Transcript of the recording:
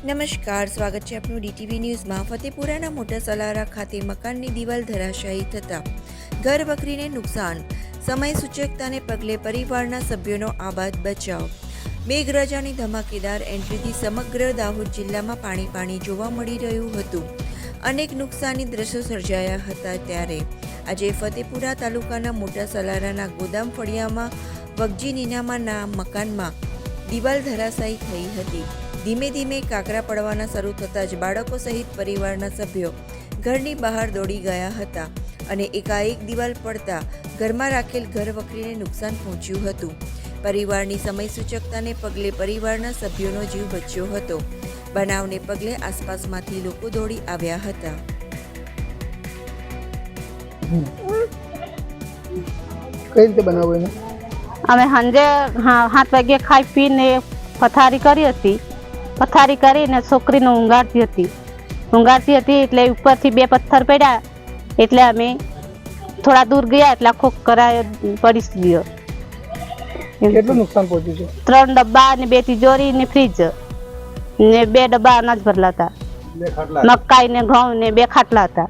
નમસ્કાર, સ્વાગત છે આપનું DTV ન્યૂઝમાં। ફતેપુરાના મોટા સલારા ખાતે મકાનની દિવાલ ધરાશાયી થતાં ઘર વખરીને નુકસાન, સમય સૂચકતાને પગલે પરિવારના સભ્યોનો આબાદ બચાવ। મેઘરાજાની ધમાકેદાર એન્ટ્રીથી સમગ્ર દાહોદ જિલ્લામાં પાણી જોવા મળી રહ્યું હતું। અનેક નુકસાની દ્રશ્યો સર્જાયા હતા। ત્યારે આજે ફતેપુરા તાલુકાના મોટા સલારાના ગોદામ ફળિયામાં વગજી નીનામાના મકાનમાં દિવાલ ધરાશાયી થઈ હતી। ધીમે ધીમે કાકરા પડવાના શરૂ થતાં જ બાળકો સહિત પરિવારના સભ્યો ઘરની બહાર દોડી ગયા હતા અને એકાએક દિવાલ પડતા ઘરમાં રાખેલ ઘર વખરીને નુકસાન પહોંચ્યું હતું। પરિવારની સમય સૂચકતાને પગલે પરિવારના સભ્યોનો જીવ બચ્યો હતો। બનાવને પગલે આસપાસમાંથી લોકો દોડી આવ્યા હતા। કઈ રીતે બનાવો એને? અમે સાંજે 7 વાગે ખાઈ પીને પથારી કરી હતી। પથારી કરીને છોકરીને ઊંઘાડતી હતી એટલે ઉપરથી 2 પથ્થર પડ્યા એટલે અમે થોડા દૂર ગયા એટલે આખો કરાય પડી ગયો। કેટલું નુકસાન પહોંચ્યું છે? 3 ડબ્બા ને 2 તિજોરી ને ફ્રીજ ને 2 ડબ્બા અનાજ ભરેલા હતા, મકાઈ ને ઘઉં ને 2 ખાટલા હતા।